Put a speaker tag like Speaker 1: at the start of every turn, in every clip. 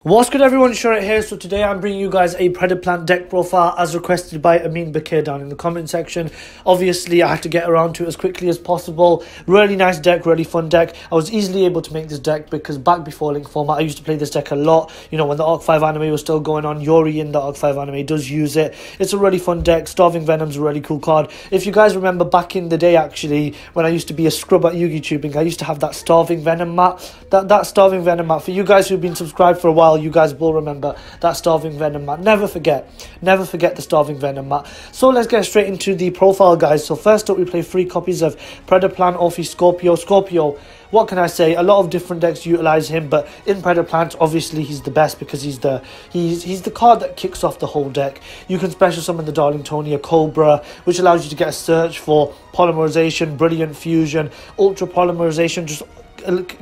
Speaker 1: What's good everyone, Shurit here. So today I'm bringing you guys a Predaplant deck profile as requested by Amine Bachir down in the comment section. Obviously I had to get around to it as quickly as possible. Really nice deck, really fun deck. I was easily able to make this deck because back before Link format I used to play this deck a lot. You know, when the Arc 5 anime was still going on, Yori in the Arc 5 anime does use it. It's a really fun deck. Starving Venom's a really cool card. If you guys remember back in the day actually, when I used to be a scrub at Yu-Gi tubing, I used to have that Starving Venom mat. That Starving Venom mat, for you guys who've been subscribed for a while, you guys will remember that Starving Venom mat. Never forget the Starving Venom mat. So let's get straight into the profile, guys. So first up, we play 3 copies of Predaplant, OPHRYS, Scorpio. Scorpio, what can I say? A lot of different decks utilize him, but in Predaplant, obviously he's the best because he's the card that kicks off the whole deck. You can special summon the Darlingtonia, COBRA, which allows you to get a search for polymerization, brilliant fusion, ultra polymerization, just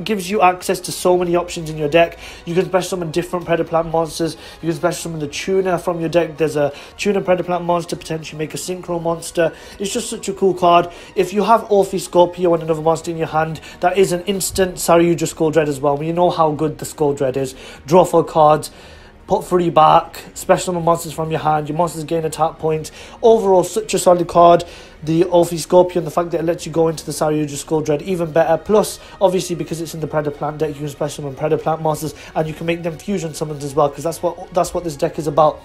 Speaker 1: gives you access to so many options in your deck. You can special summon different Predaplant monsters. You can special summon the tuner from your deck. There's a tuner Predaplant monster, potentially make a synchro monster. It's just such a cool card. If you have OPHRYS, Scorpio and another monster in your hand, that is an instant Saryuja Skull Dread as well. You know how good the Skull Dread is. Draw 4 cards, put 3 back, special summon monsters from your hand, your monsters gain attack points. Overall, such a solid card. The OPHRYS Scorpion, the fact that it lets you go into the Saryuja Skull Dread, even better. Plus, obviously, because it's in the Predaplant deck, you can special summon Predaplant monsters, and you can make them fusion summons as well, because that's what this deck is about.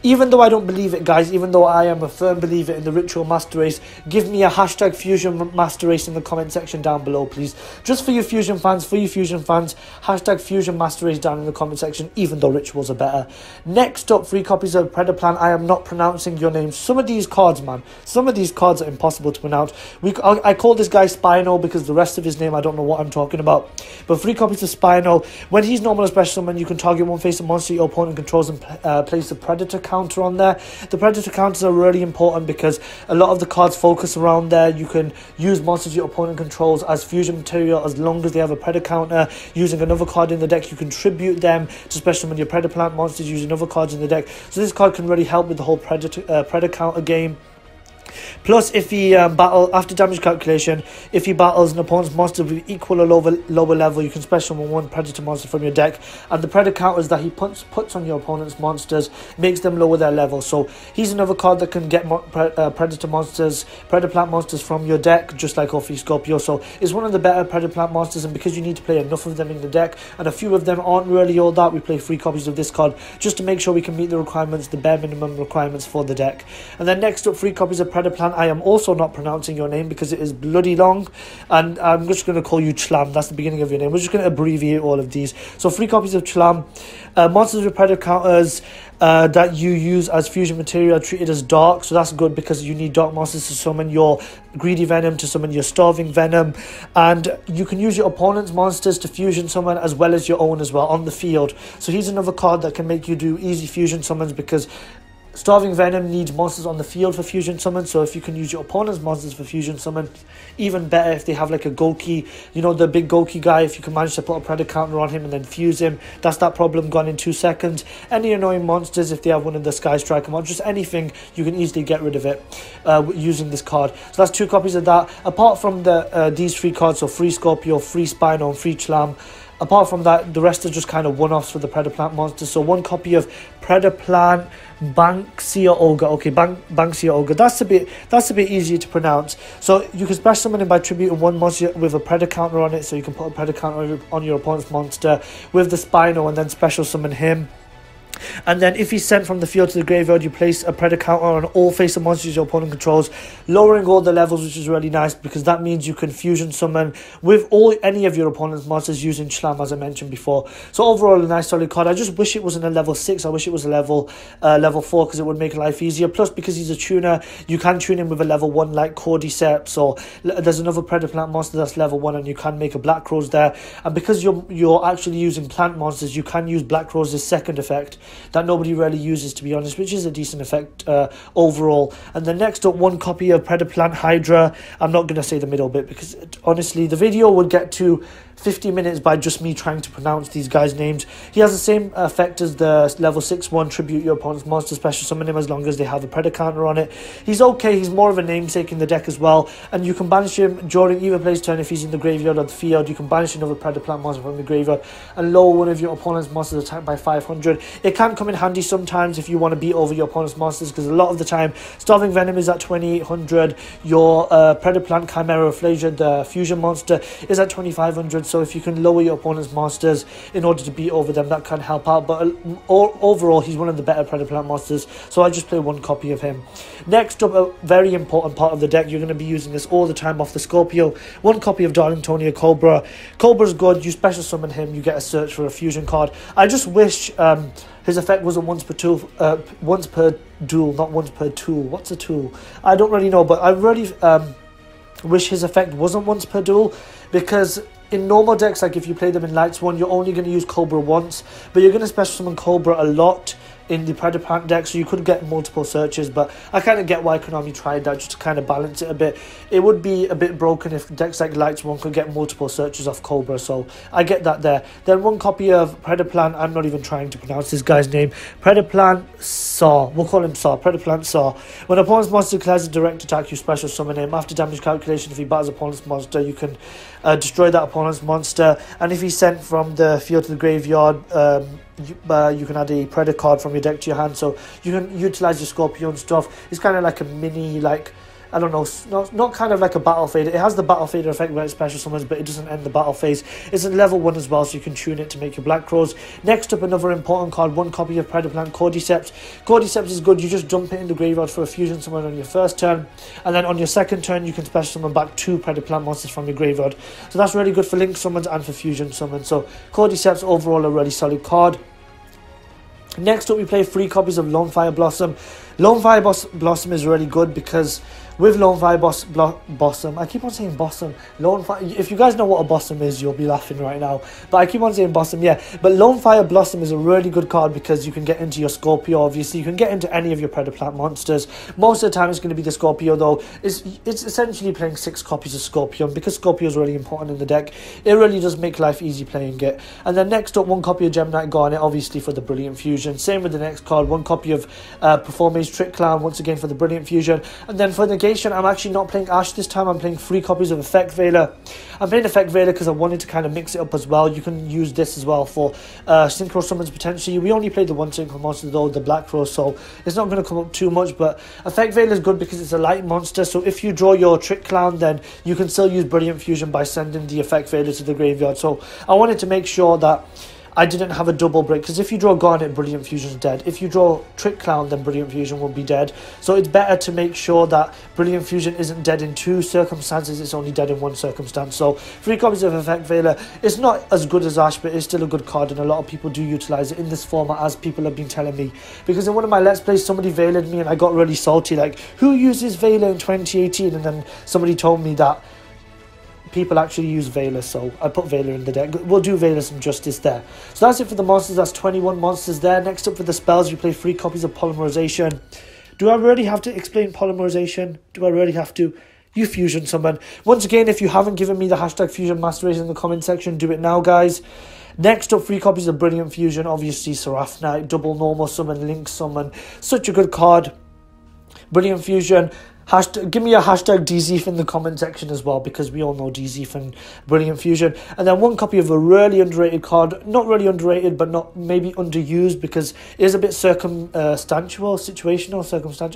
Speaker 1: Even though I don't believe it, guys, even though I am a firm believer in the Ritual Master Race, give me a hashtag Fusion Master Race in the comment section down below, please. Just for you Fusion fans, hashtag Fusion Master Race down in the comment section, even though Rituals are better. Next up, 3 copies of Predaplant. I am not pronouncing your name. Some of these cards, man, some of these cards are impossible to pronounce. I call this guy Spino because the rest of his name I don't know what I'm talking about. But 3 copies of Spino. When he's normal special summon, you can target one face of monster your opponent controls and place a Predator counter on there. The Predator counters are really important because a lot of the cards focus around there. You can use monsters your opponent controls as fusion material as long as they have a Predator counter. Using another card in the deck, you can tribute them to special summon your Predaplant monsters using other cards in the deck. So this card can really help with the whole Predator counter game. Plus, if he after damage calculation, if he battles an opponent's monster with equal or lower level, you can special summon 1 Predator monster from your deck, and the Predator counters that he puts on your opponent's monsters makes them lower their level. So he's another card that can get Predator monsters, Predaplant monsters from your deck, just like OPHRYS Scorpio. So it's one of the better Predaplant monsters, and because you need to play enough of them in the deck, and a few of them aren't really all that, we play 3 copies of this card just to make sure we can meet the requirements, the bare minimum requirements for the deck. And then next up, 3 copies of Predaplant. I am also not pronouncing your name because it is bloody long, and I'm just going to call you Chlam. That's the beginning of your name. We're just going to abbreviate all of these. So 3 copies of Chlam. Monsters with Predator counters that you use as fusion material are treated as dark, so that's good because you need dark monsters to summon your Greedy Venom, to summon your Starving Venom, and you can use your opponent's monsters to fusion summon as well as your own as well on the field. So he's another card that can make you do easy fusion summons because Starving Venom needs monsters on the field for fusion summon, so if you can use your opponent's monsters for fusion summon, even better if they have like a Goki, you know, the big Goki guy, if you can manage to put a Predator counter on him and then fuse him, that's that problem gone in 2 seconds. Any annoying monsters, if they have one of the Sky Striker monsters, just anything, you can easily get rid of it using this card. So that's 2 copies of that. Apart from these 3 cards, so 3 Scorpio, 3 Spino and 3 Chlam, apart from that, the rest are just kind of one-offs for the Predaplant monsters. So 1 copy of Predaplant Banksia Ogre. Okay, Banksia Ogre. That's a bit easier to pronounce. So you can special summon him by tributing 1 monster with a Predator counter on it. So you can put a Predator counter on your opponent's monster with the Spino and then special summon him. And then if he's sent from the field to the graveyard, you place a Predator counter on all face of monsters your opponent controls, lowering all the levels, which is really nice because that means you can fusion summon with any of your opponent's monsters using Chlam, as I mentioned before. So overall, a nice solid card. I just wish it wasn't a level 6. I wish it was a level 4 because it would make life easier. Plus, because he's a tuner, you can tune him with a level 1 like CORDYCEPS, or there's another Predaplant monster that's level 1 and you can make a Black Rose there. And because you're actually using plant monsters, you can use Black Rose's second effect that nobody really uses, to be honest, which is a decent effect overall. And then next up, 1 copy of Predaplant Hydra. I'm not going to say the middle bit because honestly the video would get too 50 minutes by just me trying to pronounce these guys' names. He has the same effect as the level 6-1 tribute your opponent's monster special summon him as long as they have a Predator counter on it. He's okay, he's more of a namesake in the deck as well, and you can banish him during either play's turn if he's in the graveyard or the field. You can banish another Predaplant monster from the graveyard and lower one of your opponent's monsters attack by 500. It can come in handy sometimes if you want to beat over your opponent's monsters, because a lot of the time Starving Venom is at 2800, your Predaplant CHIMERAFFLESIAN, the fusion monster, is at 2500. So if you can lower your opponent's monsters in order to beat over them, that can help out. But overall, he's one of the better Predaplant monsters, so I just play one copy of him. Next up, a very important part of the deck, you're going to be using this all the time off the Scorpio. One copy of Darlingtonia Cobra. Cobra's good, you special summon him, you get a search for a fusion card. I just wish his effect wasn't once per duel, not once per tool. What's a tool? I don't really know, but I really wish his effect wasn't once per duel, because in normal decks, like if you play them in Lights 1, you're only going to use Cobra once, but you're going to special summon Cobra a lot in the Predaplant deck, so you could get multiple searches. But I kind of get why Konami tried that, just to kind of balance it a bit. It would be a bit broken if decks like Lights 1 could get multiple searches off Cobra, so I get that there. Then one copy of Predaplant, I'm not even trying to pronounce this guy's name, Predaplant Saw, we'll call him Saw, Predaplant Saw. When opponent's monster declares a direct attack, you special summon him. After damage calculation, if he battles opponent's monster, you can destroy that opponent's monster, and if he's sent from the field to the graveyard, you can add a Predator card from your deck to your hand, so you can utilize your Scorpio and stuff. It's kind of like a mini, like, I don't know, not kind of like a battle fader. It has the battle fader effect where it special summons, but it doesn't end the battle phase. It's a level 1 as well, so you can tune it to make your Black Crows. Next up, another important card, one copy of Predaplant CORDYCEPS. CORDYCEPS is good, you just dump it in the graveyard for a fusion summon on your first turn, and then on your second turn you can special summon back 2 Predaplant monsters from your graveyard. So that's really good for link summons and for fusion summons. So CORDYCEPS overall a really solid card. Next up, we play 3 copies of Lonefire Blossom. Lonefire Blossom is really good because with Lonefire Blossom, I keep on saying Blossom. If you guys know what a Blossom is, you'll be laughing right now. But I keep on saying Blossom, yeah. But Lonefire Blossom is a really good card because you can get into your Scorpio, obviously. You can get into any of your Predaplant monsters. Most of the time, it's going to be the Scorpio, though. It's essentially playing 6 copies of Scorpio. And because Scorpio is really important in the deck, it really does make life easy playing it. And then next up, one copy of Gemini Garnet, obviously for the Brilliant Fusion. Same with the next card, one copy of PERFORMAGE Trick Clown, once again for the Brilliant Fusion. And then for negation, I'm actually not playing Ash this time. I'm playing 3 copies of Effect Veiler. I'm playing Effect Veiler because I wanted to kind of mix it up as well. You can use this as well for synchro summons potentially. We only played the one synchro monster though, the Black Rose, so it's not going to come up too much. But Effect Veiler is good because it's a light monster, so if you draw your Trick Clown, then you can still use Brilliant Fusion by sending the Effect Veiler to the graveyard. So I wanted to make sure that I didn't have a double break, because if you draw Garnet, Brilliant Fusion's dead. If you draw Trick Clown, then Brilliant Fusion will be dead. So it's better to make sure that Brilliant Fusion isn't dead in 2 circumstances, it's only dead in 1 circumstance. So 3 copies of Effect Veiler. It's not as good as Ash, but it's still a good card, and a lot of people do utilize it in this format, as people have been telling me. Because in one of my Let's Plays, somebody Veilered me, and I got really salty, like, who uses Veiler in 2018? And then somebody told me that people actually use Veiler, so I put Veiler in the deck. We'll do Veiler some justice there. So that's it for the monsters. That's 21 monsters there. Next up for the spells, you play 3 copies of Polymerization. Do I really have to explain Polymerization? Do I really have to? You fusion summon. Once again, if you haven't given me the hashtag Fusion Master Race in the comment section, do it now, guys. Next up, 3 copies of Brilliant Fusion. Obviously, Seraph Knight, double normal summon, link summon. Such a good card. Brilliant Fusion. Give me a hashtag DZF in the comment section as well, because we all know DZF and Brilliant Fusion. And then 1 copy of a really underrated card. Not really underrated, but not maybe underused, because it is a bit situational.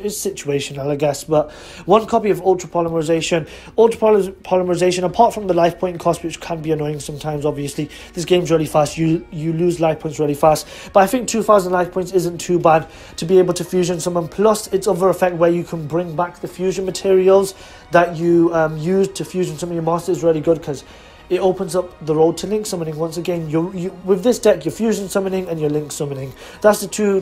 Speaker 1: It's situational, I guess. But 1 copy of Ultra Polymerization. Ultra Polymerization, apart from the life point cost, which can be annoying sometimes, obviously. This game's really fast. You lose life points really fast. But I think 2,000 life points isn't too bad to be able to fusion summon. Plus, its other effect where you can bring back the fusion materials that you use to fusion some of your monsters is really good, because it opens up the road to link summoning. Once again, with this deck, you're fusion summoning and you're link summoning. That's the two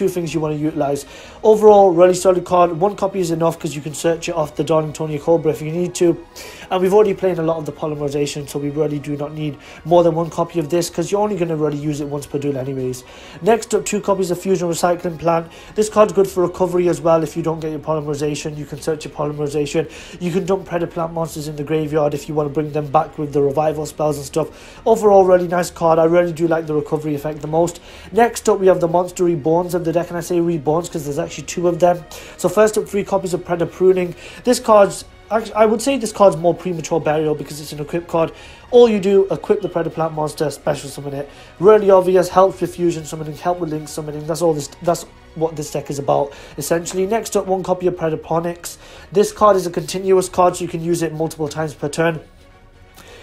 Speaker 1: things you want to utilize. Overall, really solid card. 1 copy is enough because you can search it off the Darlingtonia Cobra if you need to. And we've already played a lot of the Polymerization, so we really do not need more than 1 copy of this, because you're only going to really use it once per duel anyways. Next up, 2 copies of Fusion Recycling Plant. This card's good for recovery as well. If you don't get your Polymerization, you can search your Polymerization. You can dump Predaplant monsters in the graveyard if you want to bring them back with the revival spells and stuff. Overall, really nice card. I really do like the recovery effect the most. Next up, we have the Monster Reborns of the deck, and I say Reborns because there's actually 2 of them. So first up, 3 copies of Predapruning. This card's actually, I would say this card's more premature burial because it's an equip card. All you do, equip the Predaplant monster, special summon it. Really obvious, helps with fusion summoning, help with link summoning. That's what this deck is about, essentially. Next up, 1 copy of Predaponics. This card is a continuous card, so you can use it multiple times per turn.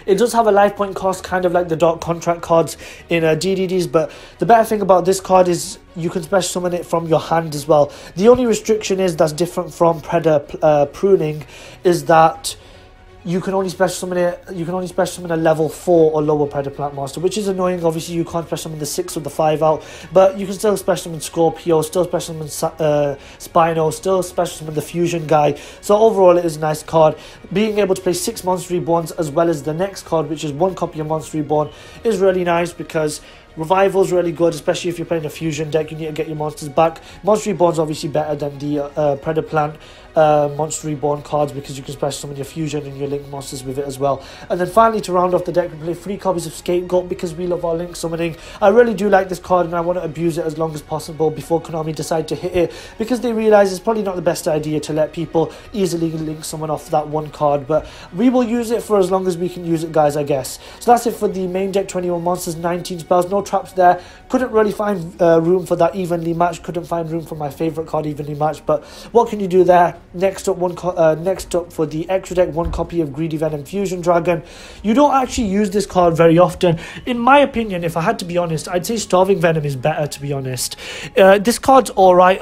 Speaker 1: It does have a life point cost, kind of like the Dark Contract cards in DDDs, but the better thing about this card is you can special summon it from your hand as well. The only restriction is that's different from Pruning is that you can only special summon it. You can only special summon a level 4 or lower Predaplant monster, which is annoying. Obviously, you can't special summon the 6 or the 5 out, but you can still special summon Scorpio, still special summon Spino, still special summon the Fusion guy. So overall, it is a nice card. Being able to play 6 Monster Reborns as well as the next card, which is 1 copy of Monster Reborn, is really nice because Revival's really good, especially if you're playing a fusion deck. You need to get your monsters back. Monster Reborn's obviously better than the Predaplant Monster Reborn cards because you can special summon your fusion and your link monsters with it as well. And then finally, to round off the deck, we play 3 copies of Scapegoat because we love our link summoning. I really do like this card and I want to abuse it as long as possible before Konami decide to hit it, because they realize it's probably not the best idea to let people easily link someone off that one card, but we will use it for as long as we can use it, guys, I guess. So that's it for the main deck. 21 monsters, 19 spells, no traps there. Couldn't really find room for that evenly matched. Couldn't find room for my favorite card evenly matched, but what can you do there? Next up, next up for the extra deck, 1 copy of Greedy Venom Fusion Dragon. You don't actually use this card very often. In my opinion, if I had to be honest, I'd say Starving Venom is better, to be honest. This card's alright.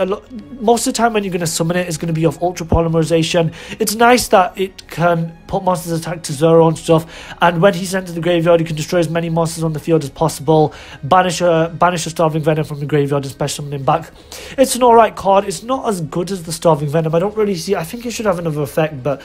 Speaker 1: Most of the time when you're going to summon it, it's going to be off Ultra Polymerization. It's nice that it can put monsters attack to 0 and stuff, and when he's sent to the graveyard, you can destroy as many monsters on the field as possible, banish a Starving Venom from the graveyard and special summon him back. It's an alright card. It's not as good as the Starving Venom. I don't really see, I think it should have another effect, but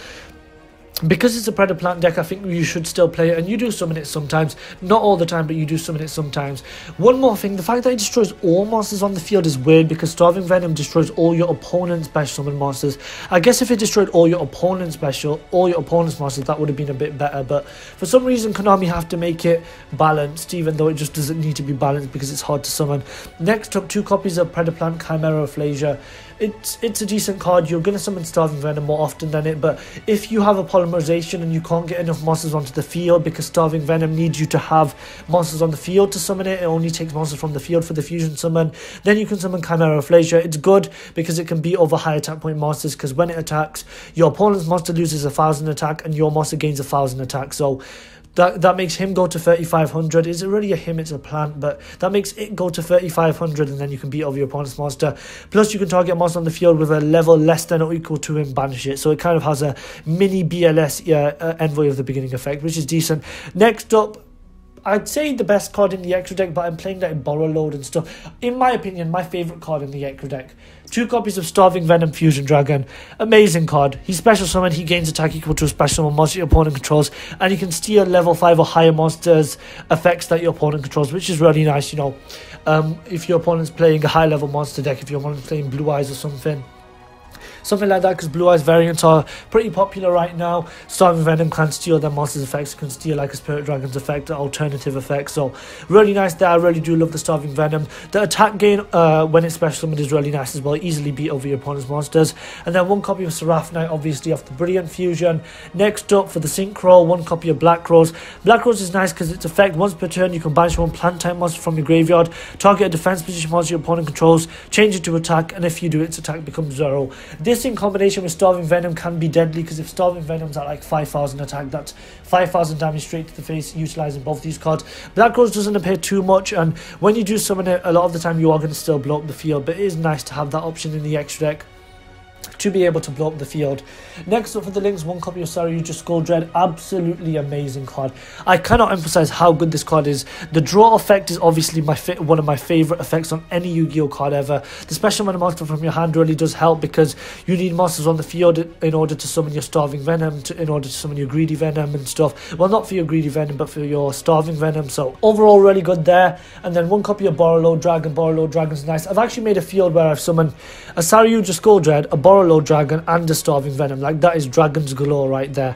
Speaker 1: because it's a Predaplant deck, I think you should still play it, and you do summon it sometimes. Not all the time, but you do summon it sometimes. One more thing, the fact that it destroys all monsters on the field is weird, because Starving Venom destroys all your opponent's special summon monsters. I guess if it destroyed all your opponent's monsters, that would have been a bit better, but for some reason Konami have to make it balanced, even though it just doesn't need to be balanced because it's hard to summon. Next up, 2 copies of Predaplant CHIMERAFFLESIAN. It's a decent card. You're going to summon Starving Venom more often than it, but if you have a Polymerization and you can't get enough monsters onto the field because Starving Venom needs you to have monsters on the field to summon it, it only takes monsters from the field for the fusion summon, then you can summon CHIMERAFFLESIAN. It's good because it can beat over high attack point monsters, because when it attacks, your opponent's monster loses 1,000 attack and your monster gains 1,000 attack, so that makes him go to 3,500. Is it really a him? It's a plant, but that makes it go to 3,500, and then you can beat over your opponent's monster. Plus, you can target a monster on the field with a level less than or equal to him, banish it. So it kind of has a mini BLS Envoy of the Beginning effect, which is decent. Next up, I'd say the best card in the extra deck, but I'm playing that in Borreload and stuff. In my opinion, my favourite card in the extra deck. 2 copies of Starving Venom Fusion Dragon. Amazing card. He's special summon, he gains attack equal to a special summon monster your opponent controls, and he can steal level 5 or higher monsters effects that your opponent controls, which is really nice, you know. If your opponent's playing a high level monster deck, if your opponent's playing Blue Eyes or something like that, because Blue Eyes variants are pretty popular right now. Starving Venom can steal their monsters' effects, can steal like a Spirit Dragon's effect, alternative effect, so really nice there. I really do love the Starving Venom. The attack gain when it's special summoned is really nice as well, easily beat over your opponent's monsters. And then 1 copy of Seraph Knight, obviously off the Brilliant Fusion. Next up, for the Synchro, 1 copy of Black Rose. Black Rose is nice because its effect, once per turn you can banish 1 plant type monster from your graveyard, target a defense position monster your opponent controls, change it to attack, and if you do, its attack becomes 0. This in combination with Starving Venom can be deadly, because if Starving Venom's at like 5,000 attack, that's 5,000 damage straight to the face, utilising both these cards. Black Rose doesn't appear too much, and when you do summon it, a lot of the time you are going to still blow up the field, but it is nice to have that option in the extra deck to be able to blow up the field. Next up for the links, 1 copy of Saryuja Skull-Dread. Absolutely amazing card. I cannot emphasize how good this card is. The draw effect is obviously one of my favorite effects on any Yu-Gi-Oh card ever. The special mana monster from your hand really does help, because you need monsters on the field in order to summon your Starving Venom, in order to summon your Greedy Venom and stuff. Well, not for your Greedy Venom, but for your Starving Venom. So overall, really good there. And then 1 copy of Borreload Dragon. Borreload Dragon's nice. I've actually made a field where I've summoned a Saryuja Skull-Dread, a Borreload Dragon, and a Starving Venom. Like, that is dragons galore right there.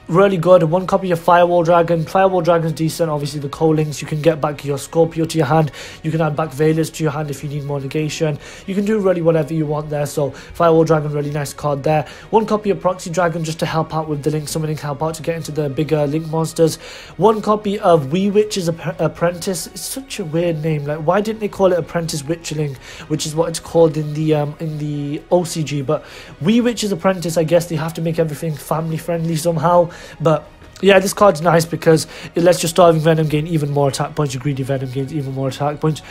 Speaker 1: really good. One copy of Firewall Dragon. Firewall Dragon's decent. Obviously the co-links, you can get back your Scorpio to your hand, you can add back Veilers to your hand if you need more negation, you can do really whatever you want there. So Firewall Dragon, really nice card there. One copy of Proxy Dragon just to help out with the link summoning, help out to get into the bigger link monsters. One copy of Wee Witch's Apprentice. It's such a weird name, like why didn't they call it Apprentice Witchling, which is what it's called in the OCG, but Wee Witch's Apprentice, I guess they have to make everything family friendly somehow. But yeah, this card's nice because it lets your Starving Venom gain even more attack points, your Greedy Venom gains even more attack points.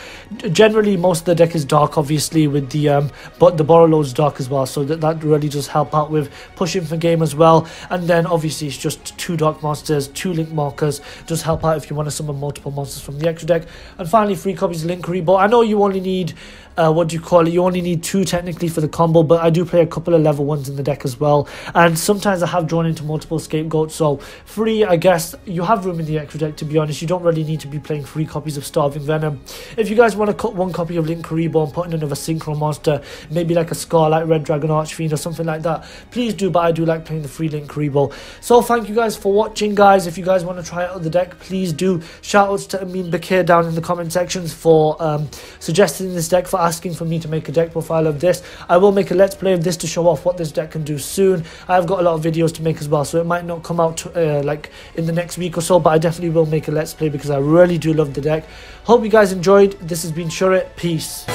Speaker 1: Generally, most of the deck is dark, obviously, with the but the Borreload's dark as well, so that really does help out with pushing for game as well. And then obviously it's just 2 dark monsters, 2 link markers, just help out if you want to summon multiple monsters from the extra deck. And finally, 3 copies of Link Reborn. I know you only need what do you call it, you only need 2 technically for the combo, but I do play a couple of level 1s in the deck as well, and sometimes I have drawn into multiple Scapegoats, so 3, I guess you have room in the extra deck. To be honest, you don't really need to be playing 3 copies of Starving Venom. If you guys want to cut 1 copy of Link Reborn, put in another synchro monster, maybe like a Scarlet Red Dragon Archfiend or something like that, please do, but I do like playing the 3 Link Reborn. So thank you guys for watching, guys. If you guys want to try out the deck, please do. Shoutouts to Amine Bachir down in the comment sections for suggesting this deck, for asking for me to make a deck profile of this. I will make a let's play of this to show off what this deck can do soon. I've got a lot of videos to make as well, so it might not come out like in the next week or so, but I definitely will make a let's play because I really do love the deck. Hope you guys enjoyed. This has been Shurit. Peace.